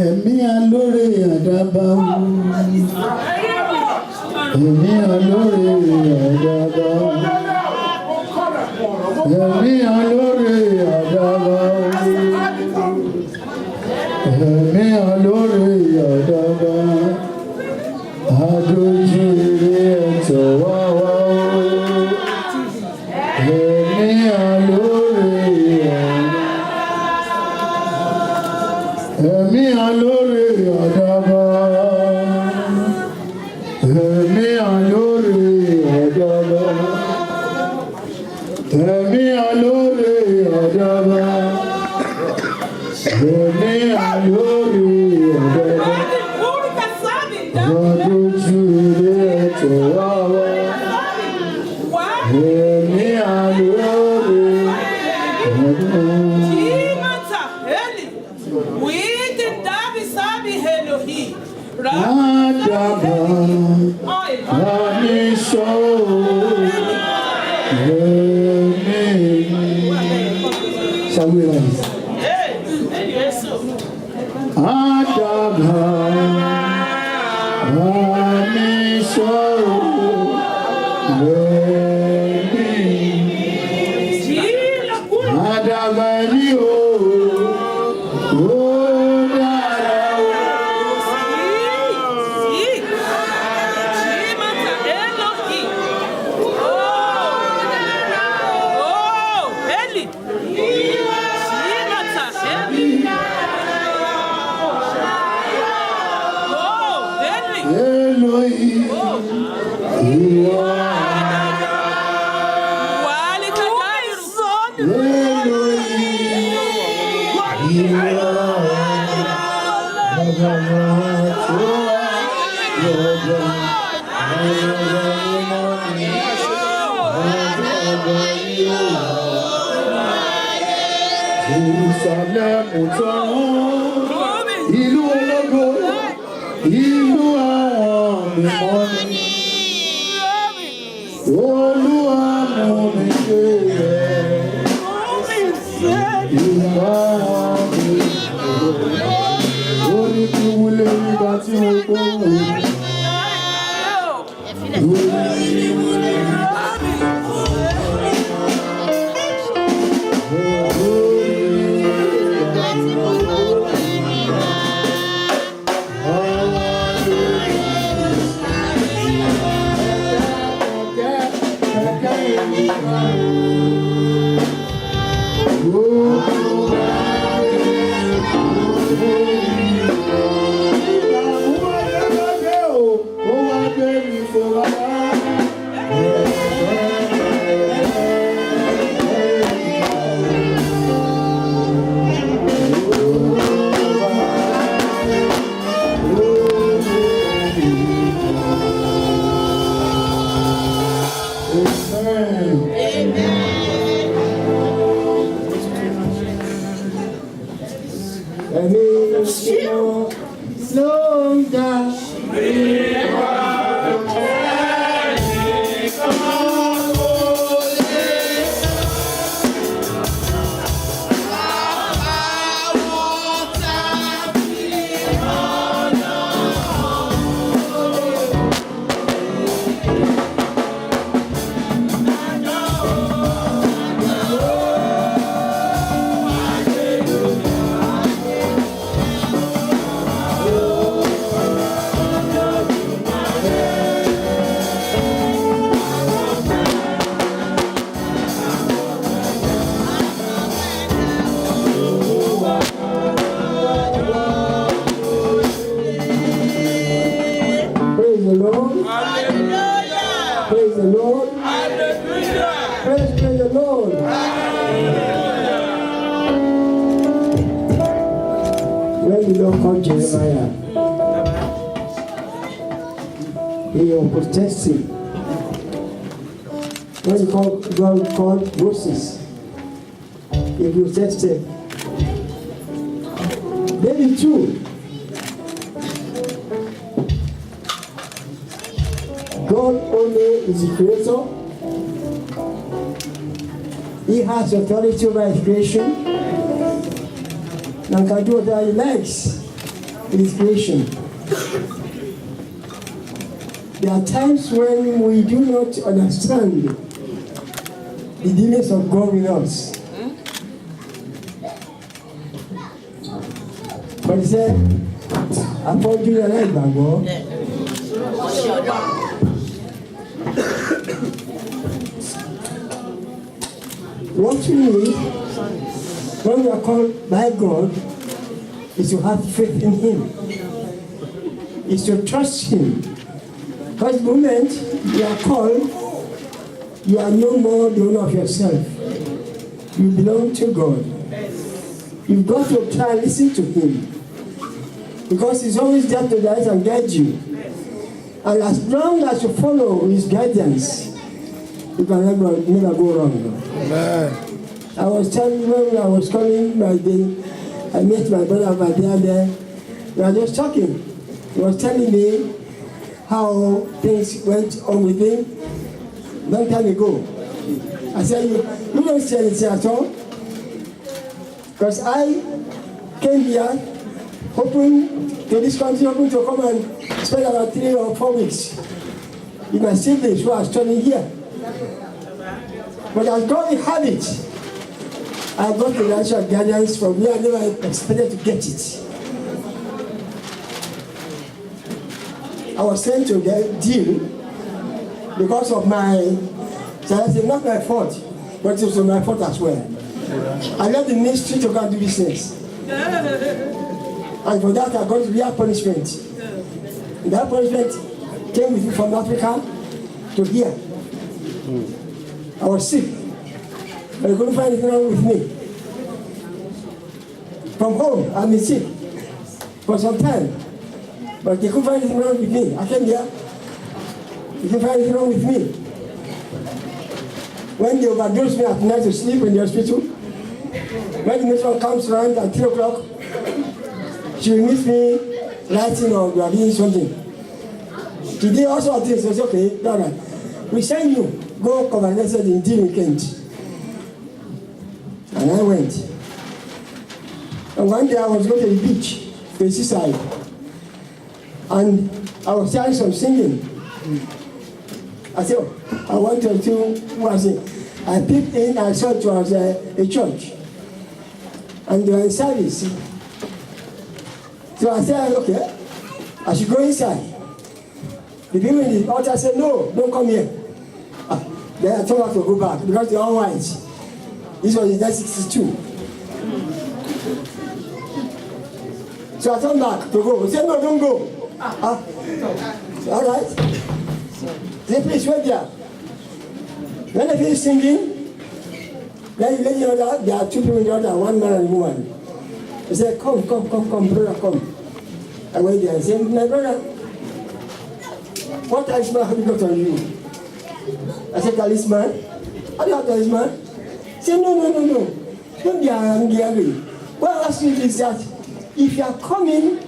Ẹ̀mí alóore àdàbà ẹ̀mí alóore àdàbà ẹ̀mí alóore àdàbà ẹ̀mí alóore àdàbà àdójú ire ẹ̀tọ́ wá wá ẹ̀mí alóore ẹ̀mí alóore àdàbà ẹ̀mí alóore àdàbà ẹ̀mí alóore àdàbà ẹ̀mí alóore àdàbà àdójú ire ẹ̀tọ́ wá wá ẹ̀mí alóore àdàbà àníṣọ́ Shall we rise? Àdàbà àníṣọ́ àdàbà ni o. Ìlú ológo, ìlú àwọn mímọ́ ni, Olúwa mú mi dé rẹ̀, ìlú àwọn mímọ́, orí tí wúlé nígbà tí mo gbóhùn. Jeremiah, he was protesting. What God called Moses, he protested. David too. God only is the creator. He has authority over his creation. and can do whatever he likes in his creation. There are times when we do not understand the dealings of God with us. But he said, I told you that I go. What we need when we are called by God is to have faith in Him, is to trust Him. Because the moment you are called, you are no more the owner of yourself. You belong to God. You've got to try and listen to Him, because He's always there to guide and guide you. And as long as you follow His guidance, you can never go wrong. Amen. I was telling you when I was coming my day, I met my brother over there. We were just talking. He was telling me how things went on with him long time ago. I said, you don't say anything at all. Because I came here hoping to this country, hoping to come and spend about 3 or 4 weeks with my siblings who are studying here. But as God will have it, I got the natural guidance from where I never expected to get it. I was sent to get deal because of my, so I said, not my fault, but it was my fault as well. I left the ministry to go and do business. And for that, I got real punishment. And that punishment came with me from Africa to here. I was sick, but I couldn't find anything wrong with me. From home, I've been sick for some time, but they couldn't find anything wrong with me. I came here, they couldn't find anything wrong with me. When they overdosed me at night to sleep in the hospital, when the matron comes around at 3 o'clock, she will meet me writing or doing something. Today also I think it's okay, all right. We send you, go convalescent in Dean Kent. And I went. And one day I was going to the beach, the seaside. And I was hearing some singing. I said, oh, I want to do what I peeped in, I saw it was a church. And they were in service. So I said, okay, I should go inside. The people in the altar said, no, don't come here. Then I told her to go back because they're all white. This was in 1962. So I turned back to go. He said, no, don't go. All right. They please wait there. When I finished singing, then the other, there are 2 people in the other, 1 man and a woman. He said, come, brother, come. I went there and said, my brother, what talisman have you got on you? I said, talisman? How do you have talisman? He said, no. Don't be angry. What I'm asking you is that if you are coming,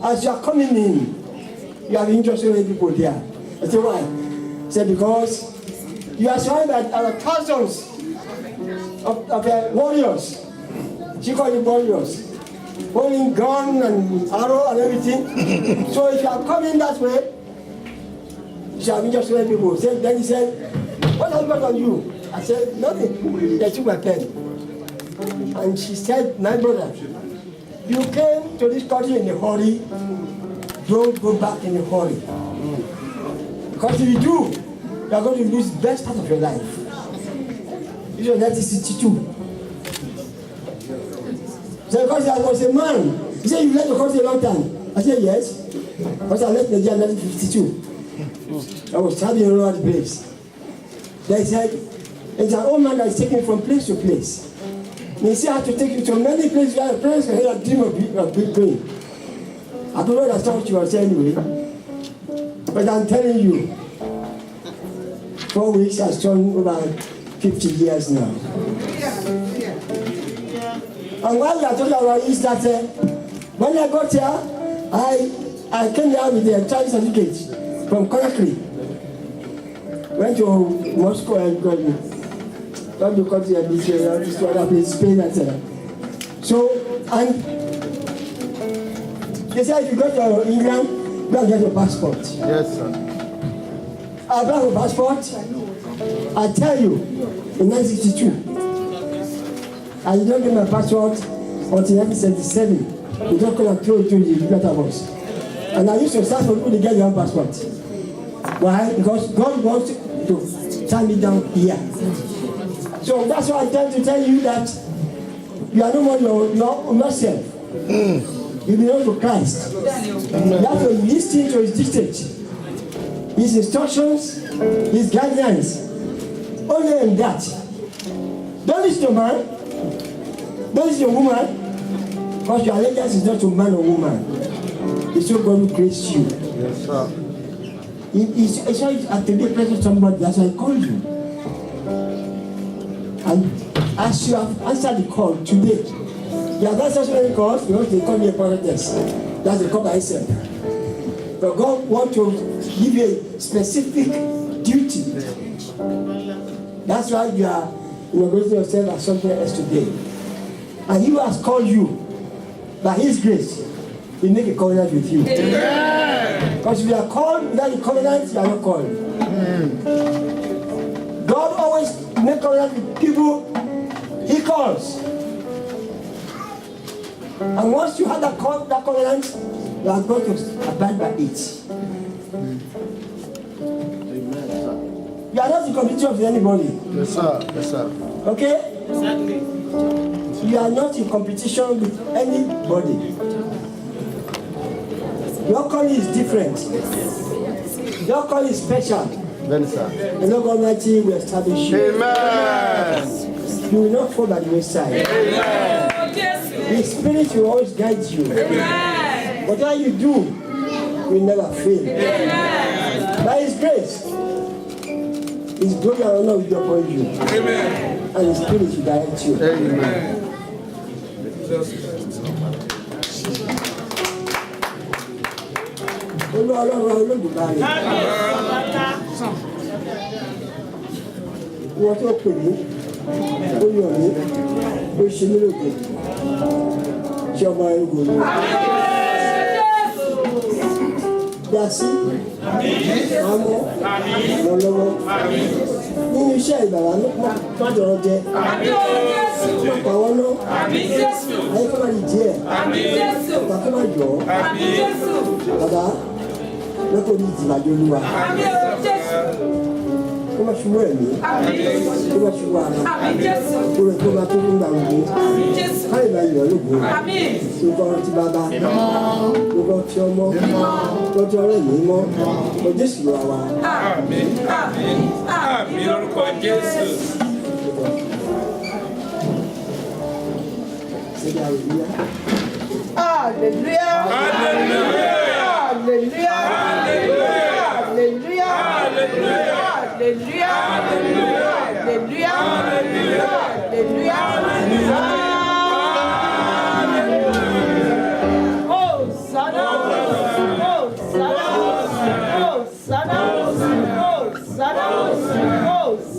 as you are coming in, you have interested in people there. I said, why? He said, because you are surrounded by thousands of warriors. She called them warriors. Holding gun and arrow and everything. So if you are coming that way, you shall be just let people. Then he said, what has got on you? I said, nothing. They took my pen. And she said, my brother, you came to this country in a hurry. Don't go back in a hurry. Because if you do, you are going to lose the best part of your life. This was 1962. So because I was a man, he said, you left the country a long time. I said, yes. Because I left Nigeria in 1952. I was traveling all over the place. They said, it's an old man that is taken from place to place. And he said, I have to take you to many places where parents can hear a dream of big pain. I don't understand what you were saying anyway. But I'm telling you, 4 weeks has turned about 50 years now. And what we are talking about is that when I got here, I came here with the child certificate from Conakry. Went to Moscow and got me. Not the country and this other place, Spain and so. And They say if you go to England, go and get your passport. Yes, sir. I got a passport. I tell you, in 1962, I did not get my passport until 1977. They just come and throw it to the letterbox. And I used to start for people to get their own passport. Why? Because God wants to tie me down here. So that's why I tend to tell you that you are no more yourself. You belong to Christ. You have to listen to his dictate, his instructions, his guidelines. Only in that. Don't listen to man. Don't listen to woman. Because your allegiance is not to man or woman. It's so God who creates you. Yes, sir. It's not at the day present somebody, that's why I called you. And as you have answered the call today, you have answered so many calls because they call me a prophetess. That's the call by itself. But God wants to give you a specific duty. That's why you are inaugurating yourself as something else today. And He who has called you, by His grace, He make a covenant with you. Because if you are called without the covenant, you are not called. God always make covenant with people He calls. And once you have that covenant, you are going to abide by it. You are not in competition with anybody. Yes, sir. Yes, sir. Okay? Exactly. You are not in competition with anybody. Your calling is different. Your calling is special. Then, sir. The Lord Almighty will establish you. Amen. You will not fall by the wayside. Amen. The Spirit will always guide you. Amen. Whatever you do, you will never fail. Amen. By His grace, His glory and honor will be upon you. Amen. And His Spirit will direct you. Amen. Ọlọ́run Olódùmarè. Wọ́n tó pè mí, ó yàn mí, ó ṣe mí lógo. Ṣé ọba ẹ̀rọ ni? Dásí, àmọ́, ìrànlọ́wọ́. Nínú iṣẹ́ ìgbàlá má jọ̀rọ̀ jẹ. Pàwọ́ náà. Ayé kọ́ máa di díẹ̀. Ọ̀pá kọ́ máa jọ̀ ọ́. Bàbá, lọ́kọ̀ ní ìdìbàjọ́ Olúwa. Kó má ṣubú ẹ̀mí. Kó má ṣubú ara. Kó rẹ̀ kó má tó fún ìgbàlódé. Káyọ̀ bá yọ̀ lógo. Lórúkọ ti bàbá. Lórúkọ ti ọmọ. Lórúkọ ọ̀rẹ́ mi mọ́. Lórúkọ Jésù lọ wa. Àmín. Àmín. Àmín lórúkọ Jésù. Say hallelujah. Hallelujah. Hallelujah. Hallelujah. Hallelujah. Hallelujah. Hallelujah. Hallelujah. Hallelujah. Hallelujah. Hosanna. Hosanna. Hosanna.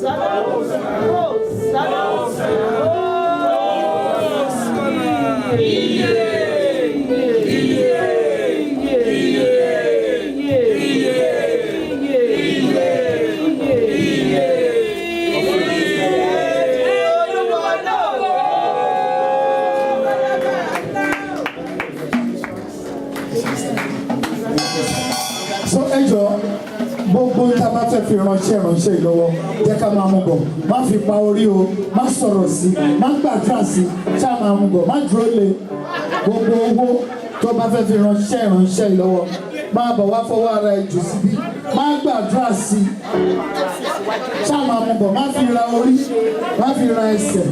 Hosanna. Hosanna. So ẹjọ́ gbogbo tá a bá fẹ́ fi ránṣẹ́ yìí lọ́wọ́ jẹ́ ká máa mú bọ̀ má fi pa orí o má sọ̀rọ̀ sí má gbàdúrà sí ṣá máa mú bọ̀ má dúró lé gbogbo owó tó bá fẹ́ fi ránṣẹ́ yìí lọ́wọ́ máa bọ̀ wá fọwọ́ ara ẹ̀ jù síbí má gbàdúrà sí ṣá máa mú bọ̀ má fi ra orí má fi ra ẹsẹ̀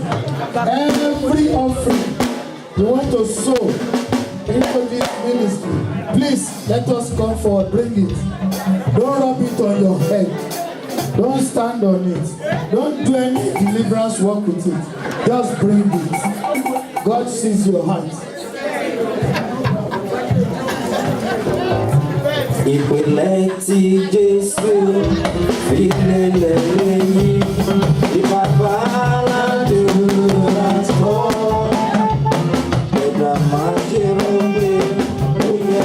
every offering you want to sow into this ministry, please let us come forward, bring it. Don't rub it on your head. Don't stand on it. Don't do any deliverance work with it. Just bring it. God sees your heart. Ìpìlẹ̀ tí Jésù fi lélẹ̀ lẹ́yìn ìbàbá aládùúrà kọ́. Ẹ̀dá máa ṣe rọ́gbé, ó yẹ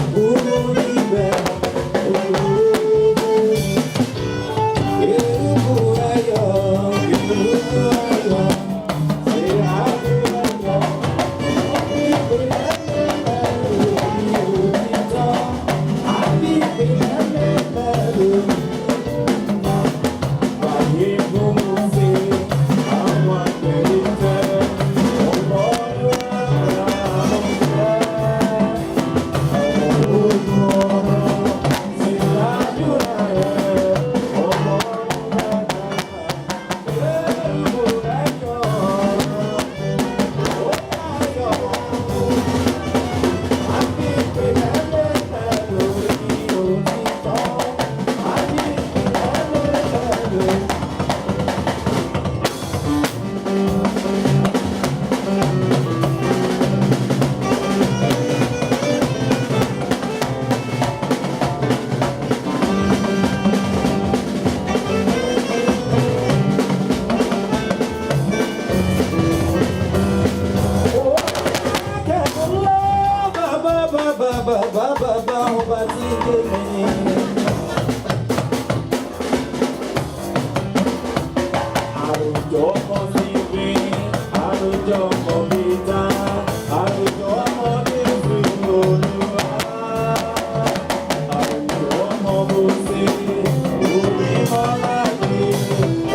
bàbá ọba tí gbé mi. Àròjọ ọmọ mi wí, àròjọ ọmọ mi dá, àròjọ ọmọ mi fi Olúwa. Àròjọ ọmọ mo ṣe, orí mọ́lá mi,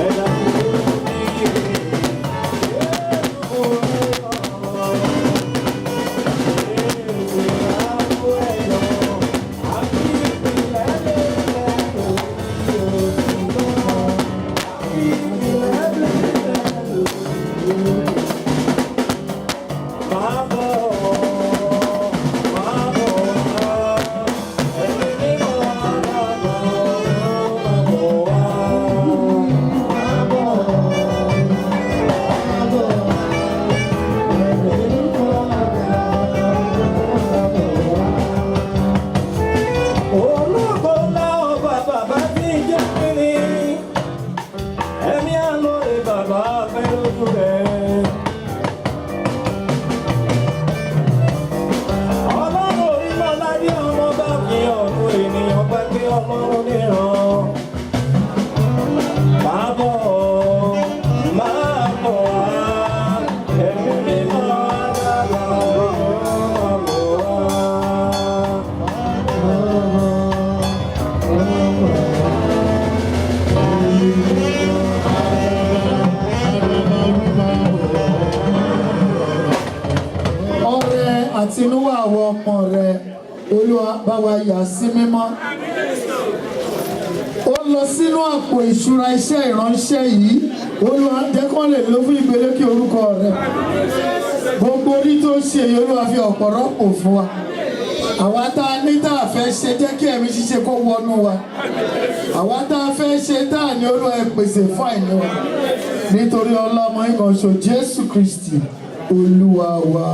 ẹ̀dá mi ò ní ìrìn. Àtinúwá àwọn ọmọ rẹ Olúwa bá wa yà sí mímọ́. Ó lọ sínú àpò ìṣúra iṣẹ́ ìránṣẹ́ yìí. Olúwa jẹ́ kó lè lọ fún ìgbélékè orúkọ rẹ. Gbogbo orí tó ṣe yìí Olúwa fi ọ̀pọ̀ rọ́pò fún wa. Àwa tá a ní tá a fẹ́ ṣe jẹ́ kí ẹ̀mí ṣíṣe kó wọnú wa. Àwa tá a fẹ́ ṣe tá a ní Olúwa ẹ pèsè fún àìní wa. Nítorí ọlọ́mọ ìkànṣó Jésù Kristi Olúwa wa.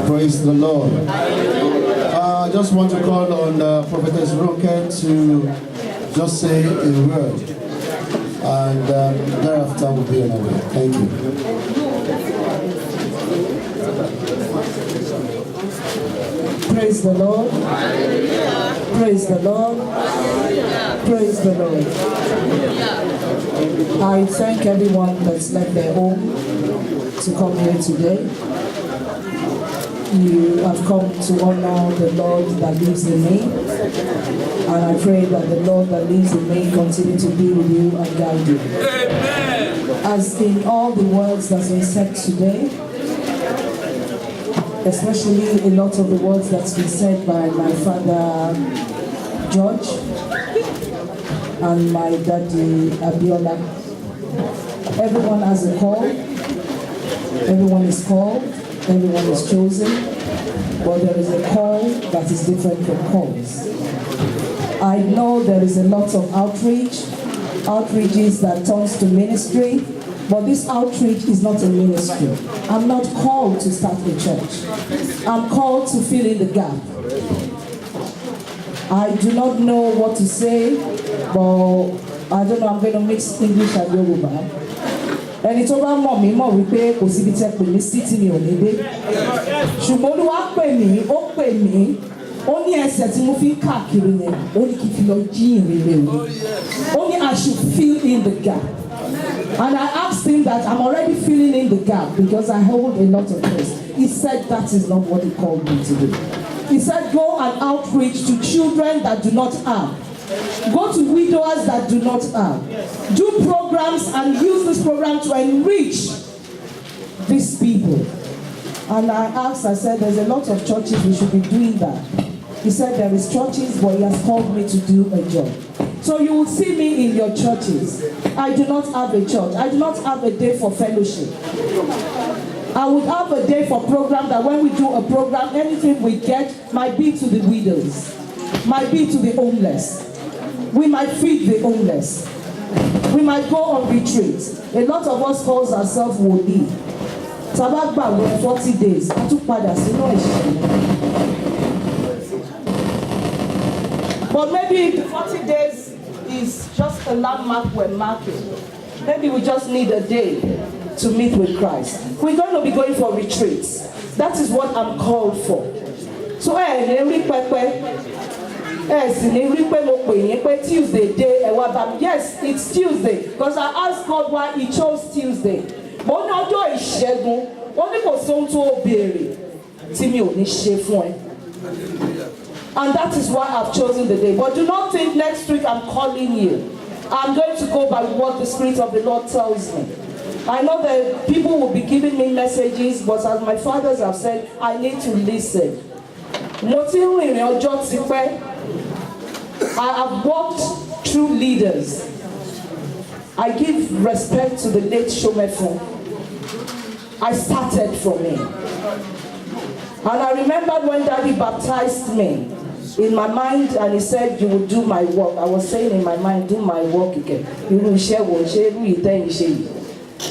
Praise the Lord. I just want to call on Prophetess Ronke to just say a word, and thereafter we'll be on our way. Thank you. Praise the Lord. Praise the Lord. Praise the Lord. I thank everyone that's left their home to come here today. You have come to honor the Lord that lives in me. And I pray that the Lord that lives in me continue to be with you and guide you. Amen. As in all the words that's been said today, especially a lot of the words that's been said by my father George and my daddy Abiola. Everyone has a call, everyone is called, everyone is chosen, but there is a call that is different from calls. I know there is a lot of outreaches that turns to ministry, but this outreach is not a ministry. I'm not called to start a church. I'm called to fill in the gap. I do not know what to say, but I don't know, I'm going to mix English and Yoruba. Ẹni tó bá mọ̀ mí mọ̀ wípé kò síbi tẹ́ pè mí sí tí mi ò ní dé. Ṣùgbọ́n Olúwa pè mí, ó ní ẹsẹ̀ tí mo fi ń káàkiri yẹn, ó ní kí n fi lọ jí ìrere o. Ó ní I should fill in the gap. And I asked him that I'm already filling in the gap because I hold a lot of things. He said that is not what he called me to do. He said go and outreach to children that do not have. Go to widowers that do not have. Do programs and use this program to enrich these people. And I asked, I said, there's a lot of churches we should be doing that. He said there is churches, but he has called me to do a job. So you will see me in your churches. I do not have a church. I do not have a day for fellowship. I would have a day for program that when we do a program, anything we get might be to the widows, might be to the homeless. We might feed the homeless. We might go on retreats. A lot of us calls ourselves Woli. Tabagba with 40 days. But maybe 40 days is just a landmark we're marking. Maybe we just need a day to meet with Christ. We're going to be going for retreats. That is what I'm called for. So lè rí pẹpẹ sì lè rí pé mo pè yín pé Tuesday dé ẹ wá bá mi. Yes, it's Tuesday because I asked God why he chose Tuesday. Mo ní ọjọ́ ìṣẹ́gun ó ní kò sóhun tó béèrè tí mi ò ní ṣe fún ẹ. And that is why I've chosen the day. But do not think next week I'm calling you. I'm going to go by what the Spirit of the Lord tells me. I know that people will be giving me messages, but as my fathers have said, I need to listen. I have walked through leaders. I give respect to the late Shomefon. I started from him. And I remembered when Daddy baptized me in my mind and he said, you will do my work. I was saying in my mind, do my work again.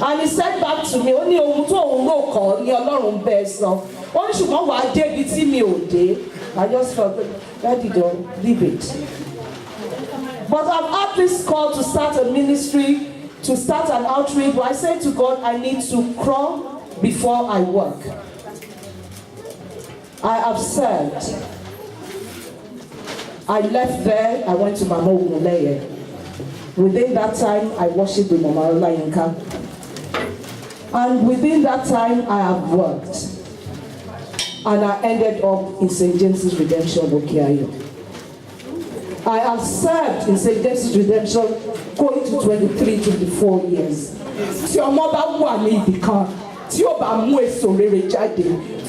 And he said back to me, only I just felt, Daddy, don't leave it. But I've had this call to start a ministry, to start an outreach. But I said to God, I need to crawl before I work. I have served. I left there, I went to Mama Ogunleye. Within that time, I worshipped with Mama Olayinka. And within that time, I have worked. And I ended up in St. James's Redemption, Bokiayo. I have served in St. James's Redemption going to 23, 24 years. Tí ọmọ bá wà ní ibì kan, tí ó bá mú èso rere jáde,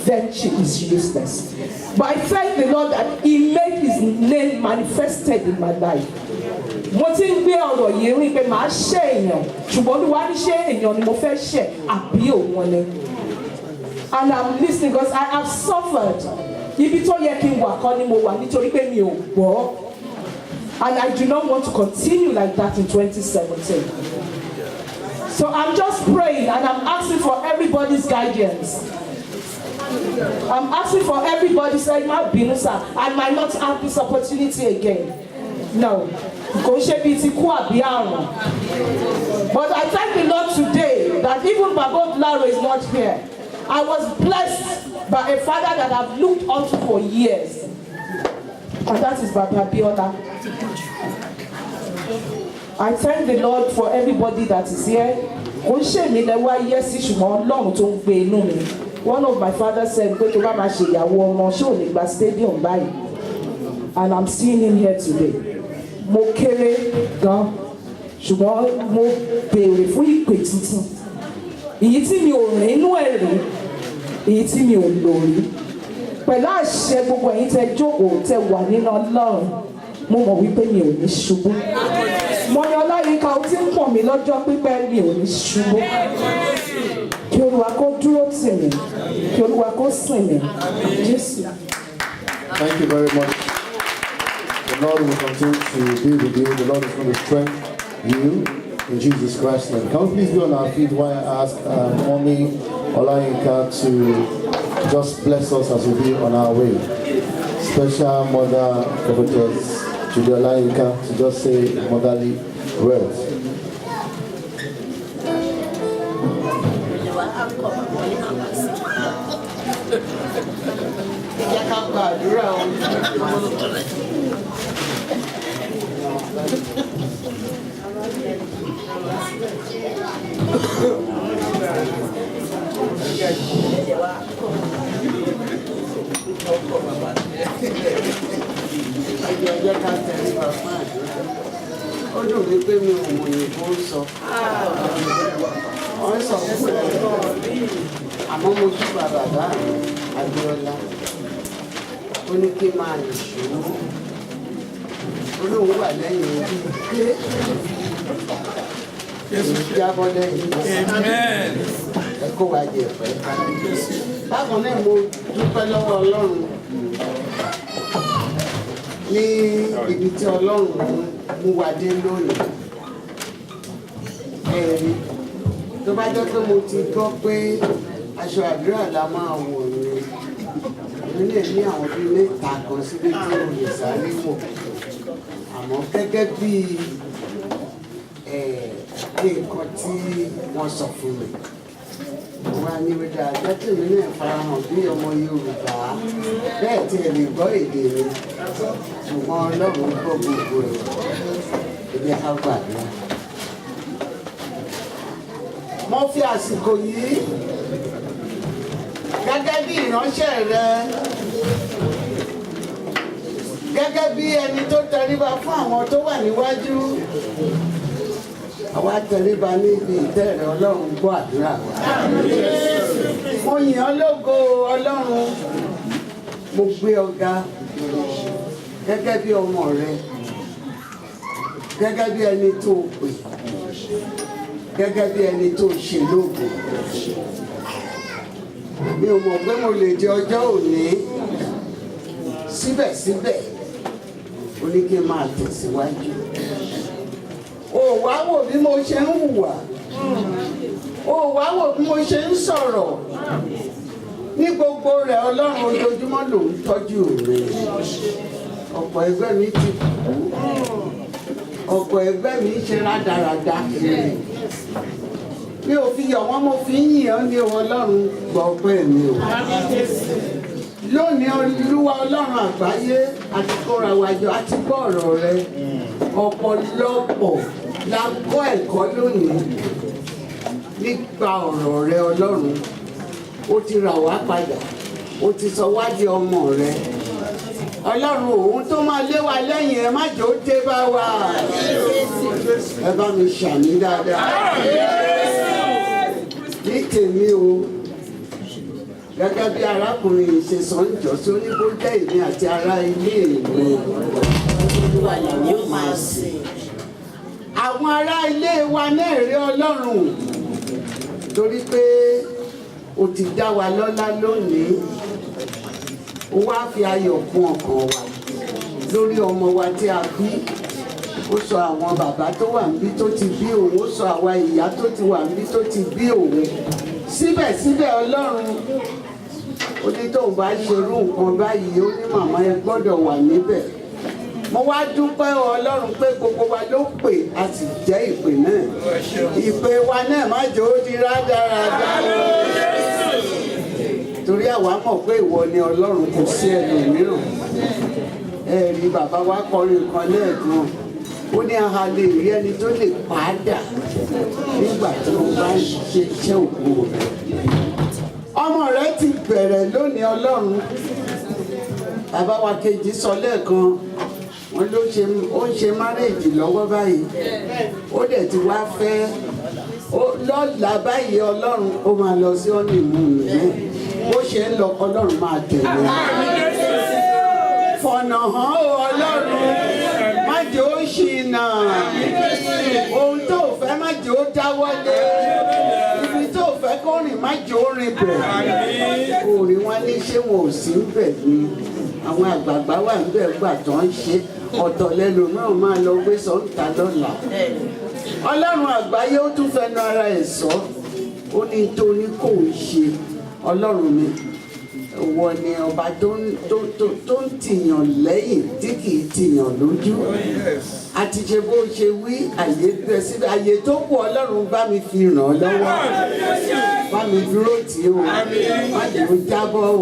then she is useless. But I thank the Lord that He made His name manifested in my life. Mo ti ń gbé ọ̀rọ̀ yìí rí pé màá ṣe èèyàn, ṣùgbọ́n Olúwa ní ṣé èèyàn ni mo fẹ́ ṣe àbí òun ni. And I'm listening because I have suffered. Ibi tó yẹ kí n wà kọ́ ni mo wà nítorí pé mi ò gbọ́. And I do not want to continue like that in 2017. So I'm just praying and I'm asking for everybody's guidance. I'm asking for everybody saying, "My business, I might not have this opportunity again." No. But I thank the Lord today that even Baba Laro is not here. I was blessed by a father that I've looked onto for years. And that is Baba Biola. I thank the Lord for everybody that is here. One of my fathers said, go to Mama stadium by. And I'm seeing him here today. Mo kéré gan, ṣùgbọ́n mo béèrè fún ìpè tuntun. Èyí tí mi ò rìn inú ẹ̀ rí, èyí tí mi ò lò rí. Pẹ̀lú àṣẹ gbogbo ẹ̀yin tẹ́ jókòó tẹ́ wà nínú Ọlọ́run, mo mọ̀ wípé mi ò ní ṣubú. Mo yan Ọláyínká ó ti ń pọ̀ mí lọ́jọ́ pípẹ́ mi ò ní ṣubú. Kí Olúwa kó dúró tì mí, kí Olúwa kó sìn mí. Jésù. Thank you very much. The Lord will continue to be with you. The Lord is going to strengthen you in Jesus Christ's name. Can we please be on our feet while I ask Mommy Olayinka to just bless us as we be on our way. Special Mother Prophetess Judy Olayinka to just say motherly words. Ó dùn mí pé mi ò mọ̀ òyìnbó sọ. Wọ́n sọ fún mi. Àmọ́ mo júbà bàbá Abíọ́lá. Ó ní kí n máa lè ṣòro. Olóhùn wà lẹ́yìn ojú. Èmi jábọ́ lẹ́yìn. Ẹ kó wa jẹ ẹ̀fẹ́ ká. Bákan náà mo dúpẹ́ lọ́wọ́ Ọlọ́run ní ibi tí Ọlọ́run mú wa dé lónìí. Ẹ̀rí tó bá jẹ́ pé mo ti gbọ́ pé aṣọ àdúrà la máa wọ̀ ni èmi lè ní àwọn bíi mẹ́ta kan síbi tí mo lè sáré wọ̀. Àmọ́ gẹ́gẹ́ bí nǹkan tí wọ́n sọ fún mi, wá ní wíjà jẹ́tìmí náà farahàn bí ọmọ Yorùbá bẹ́ẹ̀ tí ẹ lè gbọ́ èdè mi ṣùgbọ́n Ọlọ́run gbọ́ gbogbo ẹ̀ ẹ̀jẹ̀ ká gbàdúrà. Mo fi àsìkò yìí gẹ́gẹ́ bí ìránṣẹ́ rẹ gẹ́gẹ́ bí ẹni tó tẹríba fún àwọn tó wà níwájú àwa tẹríba níbi ìtẹ́ rẹ Ọlọ́run gbọ́ àdúrà wa. Mo yìn ọ́ lógo Ọlọ́run, mo gbé ọ ga gẹ́gẹ́ bí ọmọ rẹ, gẹ́gẹ́ bí ẹni tó pè, gẹ́gẹ́ bí ẹni tó ṣe lógo. Mi ò mọ̀ pé mo lè di ọjọ́ òní, síbẹ̀síbẹ̀ ó ní kí n máa tẹ̀síwájú. O wá wò bí mo ṣe ń hùwà, o wá wò bí mo ṣe ń sọ̀rọ̀. Ní gbogbo rẹ̀ Ọlọ́run ojoojúmọ́ ló ń tọ́jú mi. Ọ̀pọ̀ ẹgbẹ́ mi ti kú, ọ̀pọ̀ ẹgbẹ́ mi ṣe rádaràda kiri. Mi ò fi yọ̀ wọ́n, mo fi ń yìn ọ́ ní Ọlọ́run gbọ́ ọpẹ́ mi o. Lónìí Olúwa Ọlọ́run àgbáyé àti kóra wájọ àti gbọ́ ọ̀rọ̀ rẹ. Ọ̀pọ̀lọpọ̀ la kọ́ ẹ̀kọ́ lónìí nípa ọ̀rọ̀ rẹ Ọlọ́run. Ó ti rà wá padà, ó ti sọ wá di ọmọ rẹ. Ọlọ́run òun tó máa lé wa lẹ́yìn ẹ má jẹ́ ó dé bá wa. Ẹ bá mi ṣàmì dáadáa. Ní tèmi o, gẹ́gẹ́ bí arákùnrin ìṣesàn ìjọsí ó ní kó jẹ́ èmi àti ará ilé ìwé Olúwa làwọn ó máa sìn. Àwọn ará ilé wa náà rí Ọlọ́run torí pé o ti dá wa lọ́lá lónìí. Ó wá fi ayọ̀ kún ọkàn wa lórí ọmọ wa tí a bí. Ó sọ àwọn bàbá tó wà níbí tó ti bí òun, ó sọ àwa ìyá tó ti wà níbí tó ti bí òun. Síbẹ̀síbẹ̀ Ọlọ́run ó ní tóun bá ṣerú nǹkan báyìí ó ní màmá ẹ gbọ́dọ̀ wà níbẹ̀. Mo wá dúpẹ́ Ọlọ́run pé gbogbo wa ló pè a sì jẹ́ ìpè náà. Ìpè wa náà má jẹ́ ó di rádaràda. Torí àwa mọ̀ pé ìwọ ni Ọlọ́run, kò sí ẹlòmíràn. Ẹ̀rí bàbá wa kọrin kan lẹ́ẹ̀kan. Ó ní a lè rí ẹni tó lè padà nígbà tí ó bá ń ṣe iṣẹ́ òkú rẹ̀. Ọmọ rẹ ti bẹ̀rẹ̀ lónìí Ọlọ́run. Bàbá wa kejì sọ lẹ́ẹ̀kan, wọ́n ló ń ṣe márèèjì lọ́wọ́ báyìí. Ó dẹ̀ ti wá fẹ́ lọ́la báyìí Ọlọ́run ó máa lọ sí honeymoon rẹ̀. Bó ṣe ń lọ Ọlọ́run máa tẹ̀lé. Fọ̀nà hàn ó Ọlọ́run, má jẹ́ ó ṣìnà. Ohun tó fẹ́ má jẹ́ ó dáwọ́lé. Ibi tó fẹ́ kó rìn má jẹ́ ó rìn bẹ̀. Orí wọn ní ṣé wọn ò sí bẹ̀ ni. Àwọn àgbààgbà wà níbẹ̀ gbà tó ń ṣe. Ọ̀tọ̀ lẹ́lòmíràn máa lọ gbé sọ́ńtà lọ́la. Ọlọ́run àgbáyé ó tún fẹnu ara ẹ̀ sọ. Ó ní tó ní kò ń ṣe. Ọlọ́run mi, ìwọ ni ọba tó ń tìyàn lẹ́yìn tí kì í tìyàn lójú. Àti ṣe bó ṣe wí àyè bẹ síbẹ̀, àyè tó kù Ọlọ́run bá mi fi ràn ọ́ lọ́wọ́. Bá mi dúró tì í o, má jẹ́ ó jábọ́ o,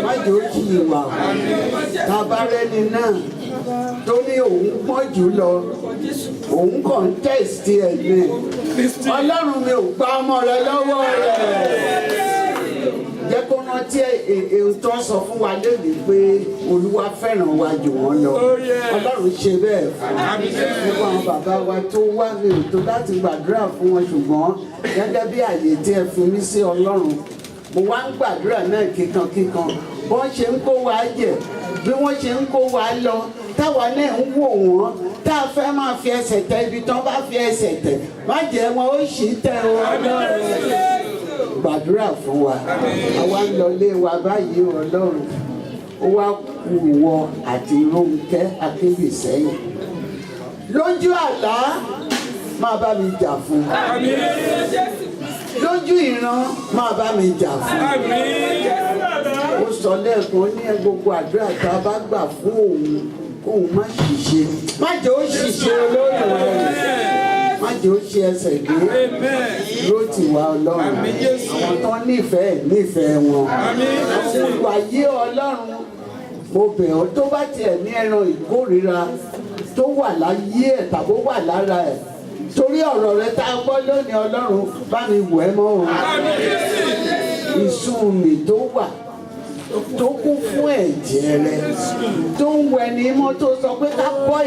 má jẹ́ ó kì í wà o. Tabarẹ́ni náà tó ní òun pọ́n jù lọ, òun kàn ń tẹ̀sítì ẹ̀ ní. Ọlọ́run mi ò gba ọmọ rẹ lọ́wọ́ rẹ̀. Jẹ́ kó rántí èyí tó ń sọ fún wa lónìí pé Olúwa fẹ́ràn wa jù wọ́n lọ. Ọlọ́run ṣe bẹ́ẹ̀ fún gbogbo àwọn bàbá wa tó wá mi ò tó láti gbàdúrà fún wọn, ṣùgbọ́n gẹ́gẹ́ bí àyè tí ẹ fi mí sí Ọlọ́run, mo wá ń gbàdúrà náà kíkankíkan. Bọ́n ṣe ń kó wa jẹ, bí wọ́n ṣe ń kó wa lọ, táwa náà ń wò wọ́n, tá a fẹ́ máa fi ẹsẹ̀ tẹ ibi tán bá fi ẹsẹ̀ tẹ̀, má jẹ́ wọn ó ṣì tẹ Ọlọ́run. Gbàdúrà fún wa. Àwa ń lọ lé wa báyìí Ọlọ́run. Ó wá kù wọ àti Rónkẹ́ Akínbísẹ́yìn. Lójú àlá máa bá mi jà fún. Lójú ìran máa bá mi jà fún. Ó sọ lẹ́ẹ̀kan ní gbogbo àdúrà tá a bá gbà fún òun má ṣìṣe. Má jẹ́ ó ṣìṣe olórí rẹ̀. Má jẹ́ ó ṣe ẹsẹ̀ gbé. Ló ti wá Ọlọ́run. Àwọn tó wọ́n nífẹ̀ẹ́ wọn. Olùwàyé Ọlọ́run mo bẹ̀ ọ́ tó bá tiẹ̀ ní ẹran ìkórìíra tó wà láyé ẹ̀ tàbí wà lára ẹ̀ torí ọ̀rọ̀ rẹ tá a gbọ́ lónìí Ọlọ́run bá mi wẹ̀ ẹ́ mọ́ o. Ìsun mi tó wà tó kún fún ẹ̀jẹ̀ rẹ tó ń wẹ ní mọ́ tó sọ pé ká bọ́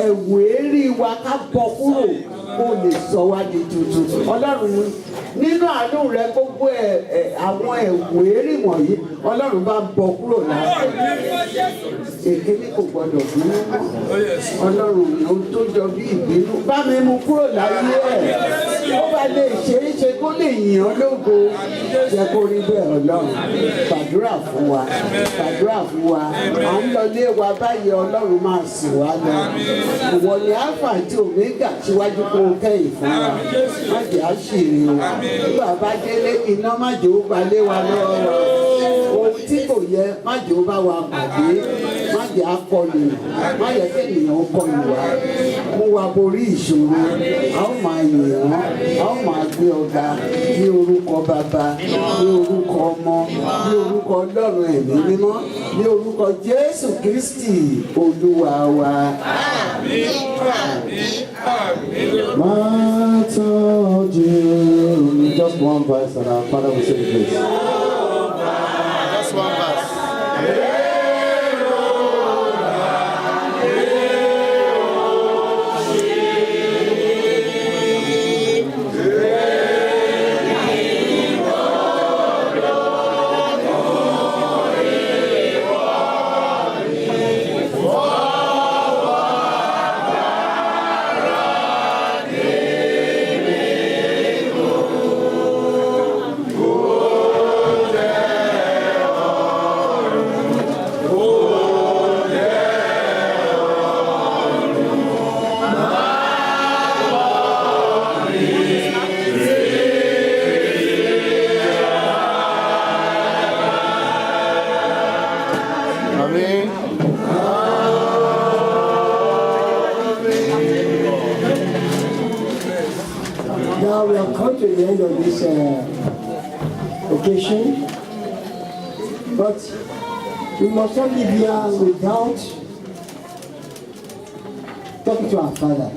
ẹ̀wù èérí wa ká bọ́ kúrò kó lè sọ wá di tuntun. Ọlọ́run nínú àánú rẹ gbogbo àwọn ẹ̀wù èérí wọ̀nyí Ọlọ́run bá bọ́ kúrò lára èkéní kò gbọdọ̀ bínú mọ́. Ọlọ́run ohun tó jọ bí ìbínú bá mi mú kúrò láyé ẹ̀ ó bá lè ṣeé ṣe kó lè yìn ọ́ lógo jẹ́ kó rí bẹ́ẹ̀ Ọlọ́run gbàdúrà fún wa à ń lọ lé wa báyìí Ọlọ́run máa sìn wá lọ ìwọ ni Alpha àti Omega síwájú kó o kẹ́yìn fún wa má jẹ́ àṣírí o nígbà bá délé iná má jẹ́ ó gbalé wa lọ́wọ́ ohun tí kò yẹ má jẹ́ ó bá wa pàdé má jẹ́ akọlù má yẹ kí ènìyàn kọlù wa mú wa borí ìṣòro a ó máa yìn ọ́ a ó máa gbé ọ̀gá ní orúkọ Bàbá ní orúkọ Ọmọ ní orúkọ Ọlọ́run ẹ̀mí mímọ́ ní orúkọ Jésù Kristi Olúwa wa. Just one verse and our Father will sing please. Just one verse. Now we have come to the end of this occasion, but we must not live here without talking to our Father.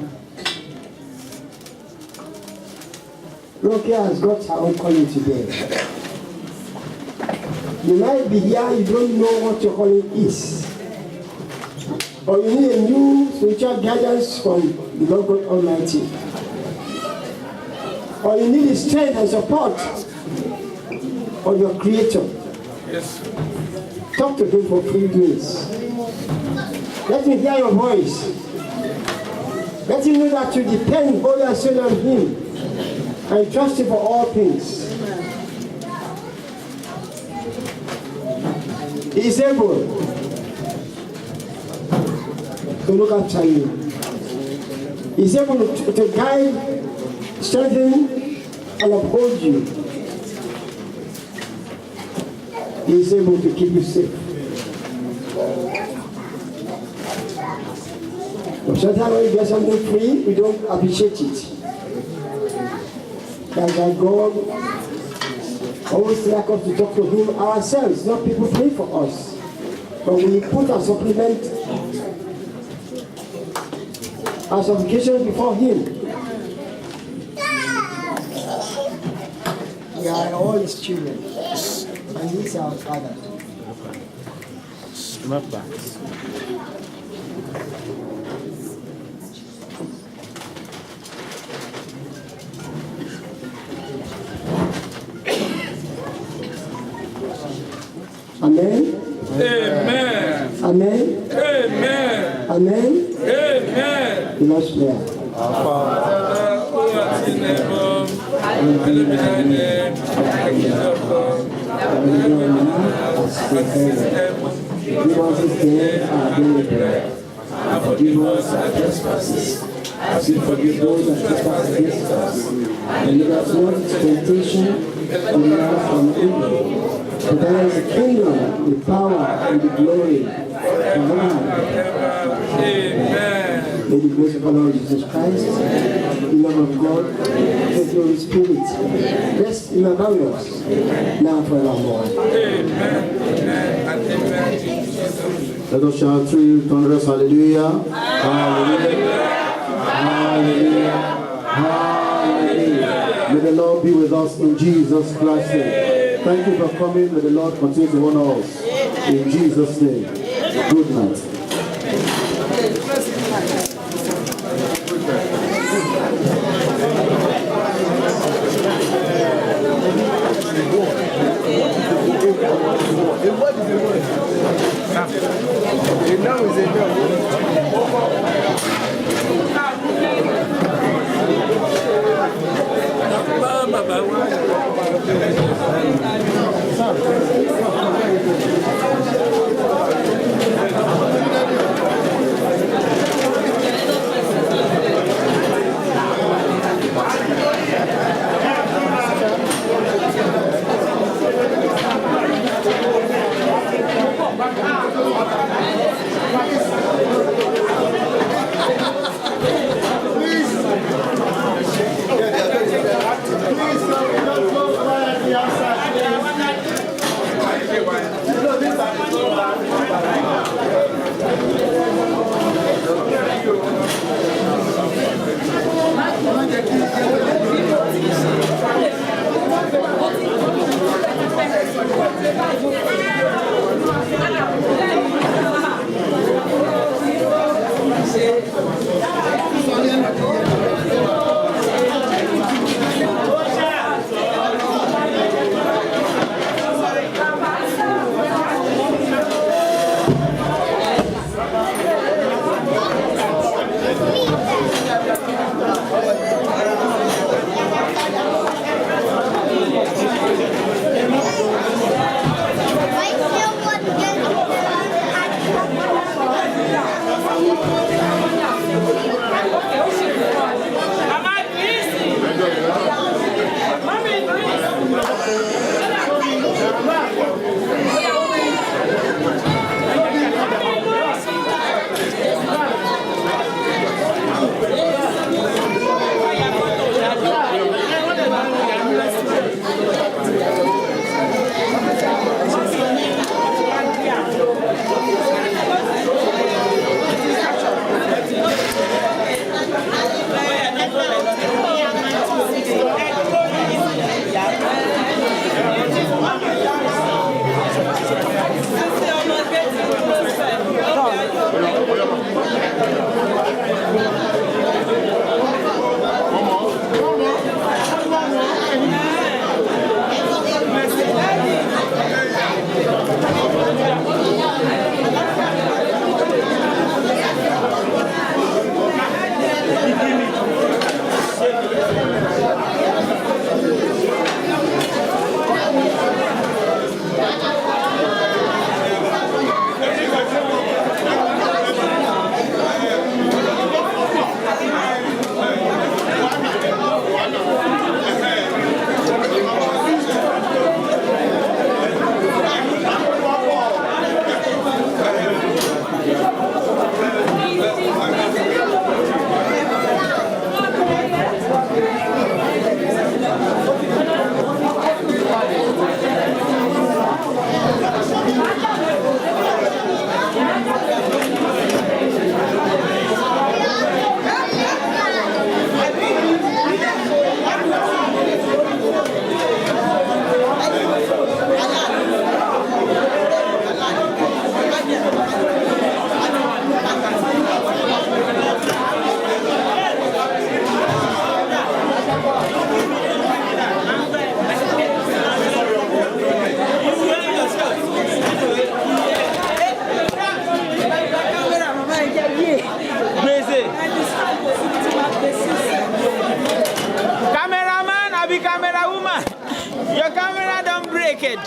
Roke has got her own calling today. You might be here, you don't know what your calling is. Or you need a new spiritual guidance from the Lord God Almighty. Or you need the strength and support of your Creator. Yes. Talk to Him for free grace. Let Him hear your voice. Let Him know that you depend wholly and solely on Him and trust Him for all things. He is able to look after you. He is able to guide, strengthen, and uphold you. He is able to keep you safe. But sometimes when you get something free, we don't appreciate it. That's why God always like us to talk to Him ourselves, not people pray for us. But we put our supplement, our supplication before Him. We are all His children, and He is our Father. Amen. Amen. Amen. Amen. Amen. Amen. The Lord's Prayer. Father, who art in heaven, hallowed be thy name. Thy kingdom come. Give us this day our daily bread, and forgive us our trespasses, as we forgive those that trespass against us. And lead us not into temptation, but deliver us from evil. For thine is the kingdom, the power, and the glory forever. Amen. May the grace of our Lord Jesus Christ, the love love of God, and the Holy Spirit rest in among us now and forevermore. Amen. And amen. Let us shout 3 thunderous hallelujah. Hallelujah. Hallelujah. Hallelujah. May the Lord be with us in Jesus Christ's name. Thank you for coming. May the Lord continue to honor us. In Jesus' name. Good night. Your camera don't break it.